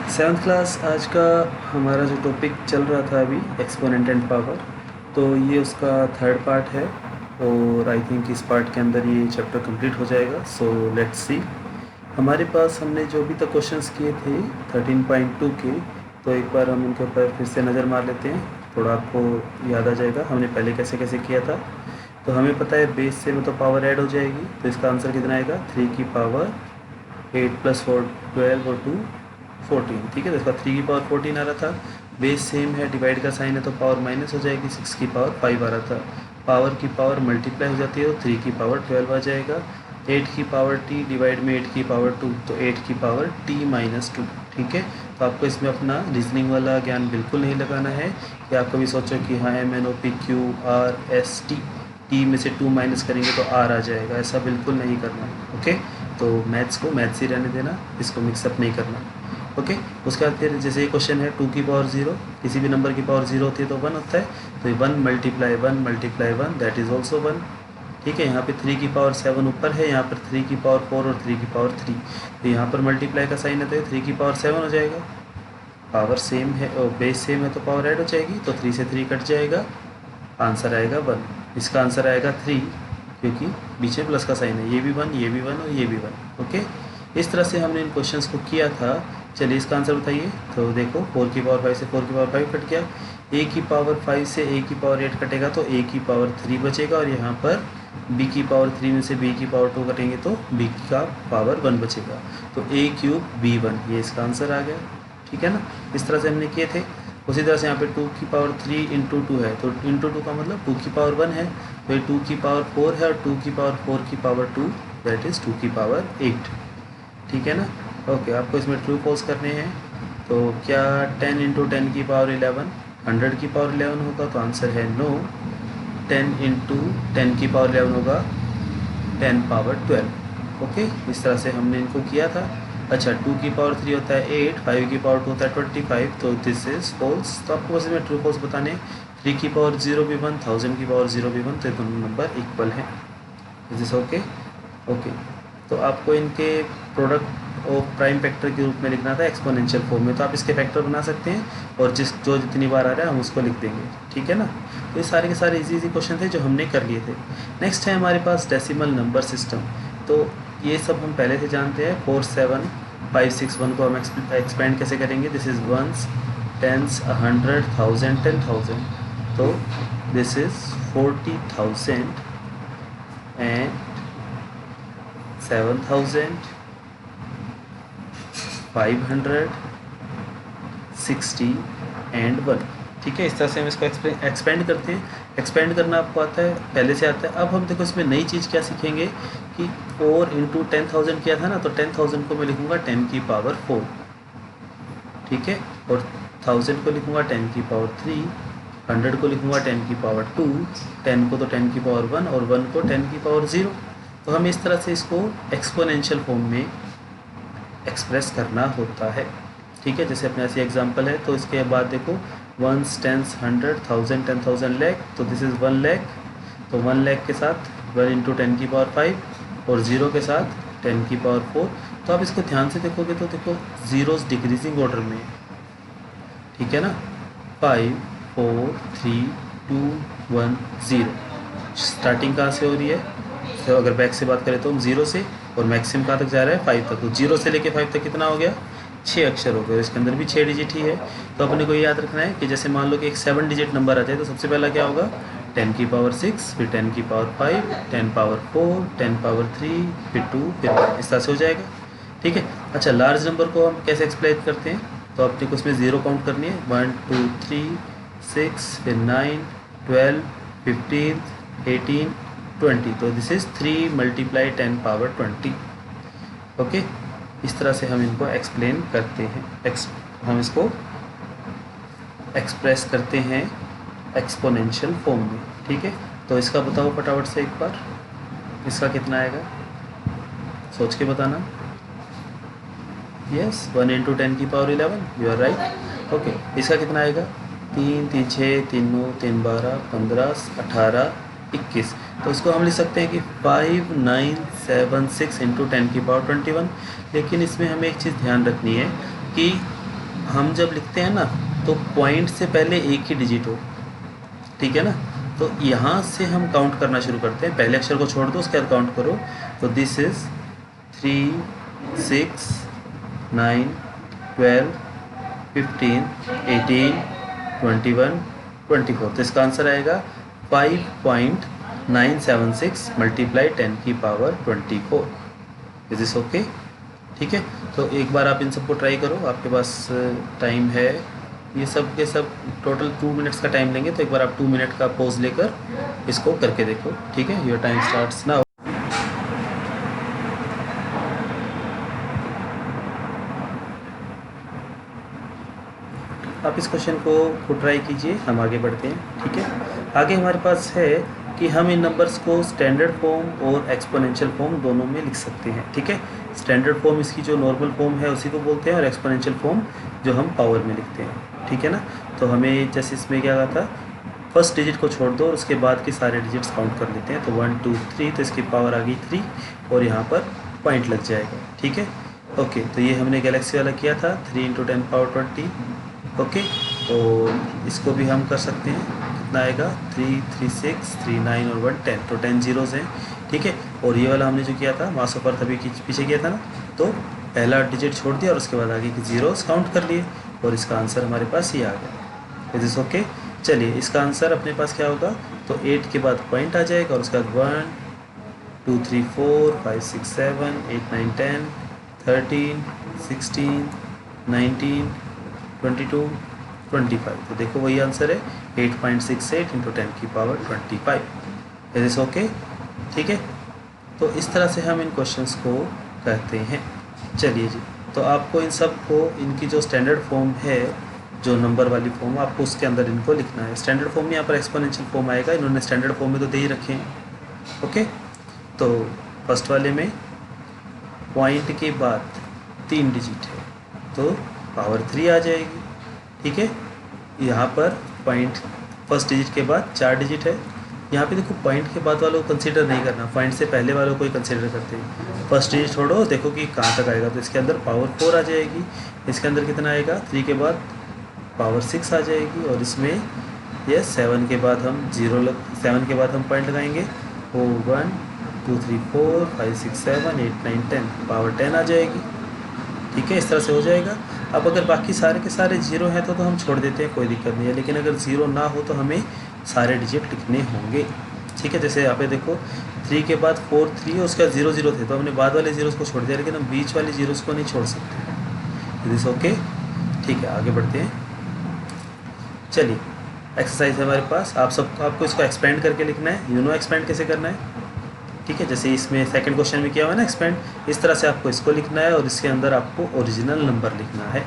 Seventh class आज का हमारा जो टॉपिक चल रहा था अभी एक्सपोनेंट एंड पावर, तो ये उसका थर्ड पार्ट है और आई थिंक इस पार्ट के अंदर ये चैप्टर कंप्लीट हो जाएगा। So let's see. हमारे पास हमने जो अभी तक क्वेश्चंस किए थे 13.2 के, तो एक बार हम उनके ऊपर फिर से नज़र मार लेते हैं, थोड़ा आपको याद आ जाएगा हमने पहले कैसे कैसे किया था। तो हमें पता है बेस से मतलब पावर ऐड हो जाएगी, तो इसका आंसर कितना आएगा 3 की पावर 8 + 4 12 और 2 14। ठीक है, तो इसका 3 की पावर 14 आ रहा था। बेस सेम है, डिवाइड का साइन है तो पावर माइनस हो जाएगी, 6 की पावर 5 आ रहा था। पावर की पावर मल्टीप्लाई हो जाती है तो 3 की पावर 12 आ जाएगा। 8 की पावर t डिवाइड में 8 की पावर 2, तो 8 की पावर t-2। ठीक है, तो आपको इसमें अपना रीजनिंग वाला ज्ञान बिल्कुल नहीं लगाना है कि आप कभी सोचो कि हाँ MNOP QRST टी में से 2 माइनस करेंगे तो आर आ जाएगा, ऐसा बिल्कुल नहीं करना। ओके, तो मैथ्स को मैथ्स ही रहने देना, इसको मिक्सअप नहीं करना। ओके, उसके बाद फिर जैसे ये क्वेश्चन है 2 की पावर 0, किसी भी नंबर की पावर 0 होती है तो 1 होता है, तो 1 × 1 दैट इज़ ऑल्सो 1। ठीक है, यहाँ पे 3 की पावर 7 ऊपर है, यहाँ पर 3 की पावर 4 और 3 की पावर 3, तो यहाँ पर मल्टीप्लाई का साइन है तो 3 की पावर 7 हो जाएगा। पावर सेम है और बेस सेम है तो पावर ऐड हो जाएगी, तो 3 से 3 कट जाएगा, आंसर आएगा 1। इसका आंसर आएगा 3, क्योंकि बीच में प्लस का साइन है, ये भी 1, ये भी 1 और ये भी 1। ओके, इस तरह से हमने इन क्वेश्चंस को किया था। चलिए इसका आंसर बताइए। तो देखो 4 की पावर 5 से 4 की पावर 5 कट गया, a की पावर 5 से a की पावर 8 कटेगा तो a की पावर 3 बचेगा, और यहाँ पर b की पावर 3 में से b की पावर 2 कटेंगे तो b का पावर 1 बचेगा, तो a³ b1, ये इसका आंसर आ गया। ठीक है ना, इस तरह से हमने किए थे। उसी तरह से यहाँ पे 2 की पावर 3 × 2 है, तो × 2 का मतलब 2 की पावर 1 है, तो ये 2 की पावर 4 है, और 2 की पावर 4 की पावर 2 दैट इज़ 2 की पावर 8। ठीक है ना। ओके, आपको इसमें ट्रू फॉल्स करने हैं। तो क्या 10 × 10 की पावर 11 100 की पावर 11 होगा, तो आंसर है नो। 10 × 10 की पावर 11 होगा 10 पावर 12। ओके, इस तरह से हमने इनको किया था। अच्छा, 2 की पावर 3 होता है 8, 5 की पावर 2 होता है 25, तो दिस इज फॉल्स। तो आपको बस इसमें ट्रू फॉल्स बताने। 3 की पावर 0 भी 1, 1000 की पावर 0 भी 1, तो ये दोनों नंबर इक्वल हैं। Is this okay? ओके, तो आपको इनके प्रोडक्ट ऑफ प्राइम फैक्टर के रूप में लिखना था एक्सपोनेंशियल फॉर्म में, तो आप इसके फैक्टर बना सकते हैं, और जो जितनी बार आ रहा है हम उसको लिख देंगे। ठीक है ना, तो ये सारे के सारे इजी क्वेश्चन थे जो हमने कर लिए थे। नेक्स्ट है हमारे पास डेसिमल नंबर सिस्टम। तो ये सब हम पहले से जानते हैं। 4 7 5 6 1 को हम एक्सपेंड कैसे करेंगे। दिस इज़ वंस, टेंस, 100, 1000, 10,000, तो दिस इज़ 40,000 एंड 7,000, 500, 60 एंड 1। ठीक है, इस तरह से हम इसको एक्सपेंड करते हैं। एक्सपेंड करना आपको आता है, पहले से आता है। अब हम देखो इसमें नई चीज़ क्या सीखेंगे कि 4 × 10,000 किया था ना, तो 10,000 को मैं लिखूँगा 10 की पावर 4। ठीक है, और 1000 को लिखूँगा 10 की पावर 3, 100 को लिखूँगा 10 की पावर 2, 10 को तो 10 की पावर 1, और 1 को 10 की पावर 0। तो हम इस तरह से इसको एक्सपोनेंशियल फॉर्म में एक्सप्रेस करना होता है। ठीक है, जैसे अपने ऐसी एग्जांपल है, तो इसके बाद देखो 1, 10, 100, 1000, 10,000 लाख, तो दिस इज़ 1 लाख। तो 1 लाख के साथ 1 × 10 की पावर 5 और 0 के साथ 10 की पावर 4। तो आप इसको ध्यान से देखोगे तो देखो जीरोस डिक्रीजिंग ऑर्डर में। ठीक है ना, 5 4 3 2 1 0। स्टार्टिंग कहाँ से हो रही है, तो अगर बैक से बात करें तो हम 0 से, और मैक्सिमम कहाँ तक जा रहा है 5 तक। तो 0 से लेके 5 तक कितना हो गया, 6 अक्षर हो गए, इसके अंदर भी 6 डिजिट ही है। तो अपने को ये याद रखना है कि जैसे मान लो कि एक 7 डिजिट नंबर आ जाए, तो सबसे पहला क्या होगा 10 की पावर 6, फिर 10 की पावर 5, 10 पावर 4, 10 पावर 3, फिर 2, फिर 1, इस तरह से हो जाएगा। ठीक है। अच्छा, लार्ज नंबर को हम कैसे एक्सप्लेन करते हैं, तो अपने को उसमें 0 काउंट करनी है, 1 2 3 6, फिर 9 12 15 18 20, तो दिस इज़ 3 × 10 पावर 20। ओके, इस तरह से हम इनको एक्सप्लेन करते हैं, हम इसको एक्सप्रेस करते हैं एक्सपोनेंशियल फॉर्म में। ठीक है, तो इसका बताओ फटाफट से एक बार, इसका कितना आएगा, सोच के बताना। यस, 1 × 10 की power 11, you are right. Okay, इसका कितना आएगा, 3 3 6 3 9 3 12 15 18 21। तो इसको हम लिख सकते हैं कि 5 9 7 6 × 10 की पावर 21। लेकिन इसमें हमें एक चीज़ ध्यान रखनी है कि हम जब लिखते हैं ना तो पॉइंट से पहले एक ही डिजिट हो, ठीक है ना। तो यहाँ से हम काउंट करना शुरू करते हैं, पहले अक्षर को छोड़ दो उसके बाद काउंट करो। तो दिस इज़ 3, 6, 9, 12, 15, 18, 21, 24। तो इसका आंसर आएगा 5.976 मल्टीप्लाई 10 की पावर 24। Is this okay? ठीक है, तो एक बार आप इन सबको ट्राई करो, आपके पास टाइम है, ये सब के सब टोटल 2 मिनट्स का टाइम लेंगे, तो एक बार आप 2 मिनट का पॉज लेकर इसको करके देखो, ठीक है। Your time starts now. आप इस क्वेश्चन को ट्राई कीजिए, हम आगे बढ़ते हैं, ठीक है। आगे हमारे पास है कि हम इन नंबर्स को स्टैंडर्ड फॉर्म और एक्सपोनेंशियल फॉर्म दोनों में लिख सकते हैं, ठीक है। स्टैंडर्ड फॉर्म इसकी जो नॉर्मल फॉर्म है उसी को बोलते हैं, और एक्सपोनेंशियल फॉर्म जो हम पावर में लिखते हैं, ठीक है ना। तो हमें जैसे इसमें क्या कहा था, फर्स्ट डिजिट को छोड़ दो और उसके बाद के सारे डिजिट्स काउंट कर लेते हैं। तो 1 2 3, तो इसकी पावर आ गई 3 और यहाँ पर पॉइंट लग जाएगा, ठीक है। ओके, तो ये हमने गैलेक्सी वाला किया था 3 × 10 पावर 20। ओके, तो इसको भी हम कर सकते हैं, कितना आएगा 3 3 6 3 9 और 1 10, तो 10 जीरोज़ हैं, ठीक है। और ये वाला हमने जो किया था मास ऑफ अर्थ अभी पीछे किया था ना, तो पहला डिजिट छोड़ दिया और उसके बाद आगे की जीरोज़ काउंट कर लिए और इसका आंसर हमारे पास ये आ गया। इज इस ओके? चलिए, इसका आंसर अपने पास क्या होगा, तो 8 के बाद पॉइंट आ जाएगा और उसके बाद 1 2 3 4 5 6 7 8 9 10 13 16 19 22 25। तो देखो वही आंसर है 8.68 × 10 की पावर 25। इज इस ओके? ठीक है, तो इस तरह से हम इन क्वेश्चंस को करते हैं। चलिए जी, तो आपको इन सब को, इनकी जो स्टैंडर्ड फॉर्म है, जो नंबर वाली फॉर्म, आपको उसके अंदर इनको लिखना है। स्टैंडर्ड फॉर्म में यहाँ पर एक्सपोनेंशियल फॉर्म आएगा, इन्होंने स्टैंडर्ड फॉर्म में तो दे ही रखे हैं। ओके, तो फर्स्ट वाले में पॉइंट के बाद 3 डिजिट है तो पावर 3 आ जाएगी, ठीक है। यहाँ पर पॉइंट फर्स्ट डिजिट के बाद 4 डिजिट है। यहाँ पे देखो, पॉइंट के बाद वालों को कंसीडर नहीं करना, पॉइंट से पहले वालों को ही कंसीडर करते हैं। फर्स्ट डिजिट छोड़ो, देखो कि कहाँ तक आएगा, तो इसके अंदर पावर 4 आ जाएगी। इसके अंदर कितना आएगा, 3 के बाद पावर 6 आ जाएगी, और इसमें ये 7 के बाद हम 7 के बाद हम पॉइंट लगाएंगे, वो 1 2 3 4 5 6 7 8 9 10 पावर 10 आ जाएगी, ठीक है। इस तरह से हो जाएगा। अब अगर बाकी सारे के सारे जीरो हैं तो हम छोड़ देते हैं, कोई दिक्कत नहीं है, लेकिन अगर ज़ीरो ना हो तो हमें सारे डिजिट लिखने होंगे, ठीक है। जैसे यहाँ पे देखो, 3 के बाद 4 3 और उसके बाद 0 0 थे, तो हमने बाद वाले जीरोज़ को छोड़ दिया, लेकिन हम बीच वाले जीरोज़ को नहीं छोड़ सकते। Is okay? ठीक है, आगे बढ़ते हैं। चलिए, एक्सरसाइज है हमारे पास, आपको इसको एक्सपेंड करके लिखना है। यू नो एक्सपेंड कैसे करना है, ठीक है। जैसे इसमें सेकंड क्वेश्चन में किया हुआ है ना एक्सपेंड, इस तरह से आपको इसको लिखना है और इसके अंदर आपको ओरिजिनल नंबर लिखना है,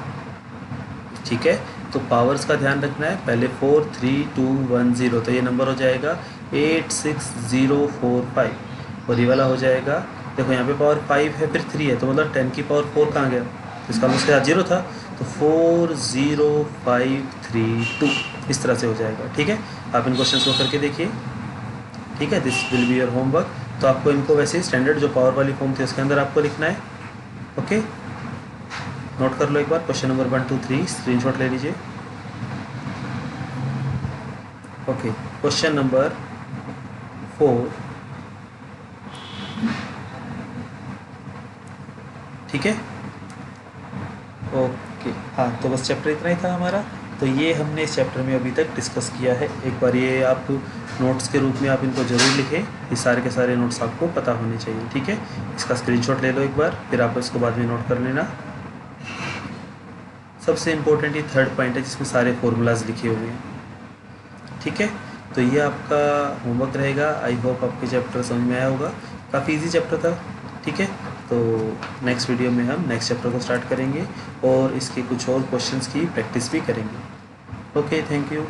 ठीक है। तो पावर्स का ध्यान रखना है, पहले 4 3 2 1 0, तो ये नंबर हो जाएगा 86045, और ये वाला हो जाएगा, देखो यहाँ पे पावर 5 है फिर 3 है, तो मतलब 10 की पावर 4 कहाँ गया, तो इसका उसके साथ 0 था, तो 40532 इस तरह से हो जाएगा, ठीक है। आप इन क्वेश्चन को करके देखिए, ठीक है। This will be your homework. तो आपको इनको वैसे ही स्टैंडर्ड जो पावर वाली फॉर्म थी उसके अंदर आपको लिखना है, ओके। नोट कर लो एक बार, क्वेश्चन नंबर 1 2 3 स्क्रीनशॉट ले लीजिए, ओके। क्वेश्चन नंबर 4, ठीक है, ओके। हाँ, तो बस चैप्टर इतना ही था हमारा। तो ये हमने इस चैप्टर में अभी तक डिस्कस किया है। एक बार ये आप नोट्स के रूप में आप इनको ज़रूर लिखें, ये सारे के सारे नोट्स आपको पता होने चाहिए, ठीक है। इसका स्क्रीनशॉट ले लो एक बार, फिर आप इसको बाद में नोट कर लेना। सबसे इम्पोर्टेंट ये थर्ड पॉइंट है जिसमें सारे फॉर्मूलाज लिखे हुए हैं, ठीक है। तो ये आपका होमवर्क रहेगा। आई होप आपके चैप्टर समझ में आया होगा, काफ़ी इजी चैप्टर था, ठीक है। तो नेक्स्ट वीडियो में हम नेक्स्ट चैप्टर को स्टार्ट करेंगे और इसके कुछ और क्वेश्चंस की प्रैक्टिस भी करेंगे। Okay, thank you.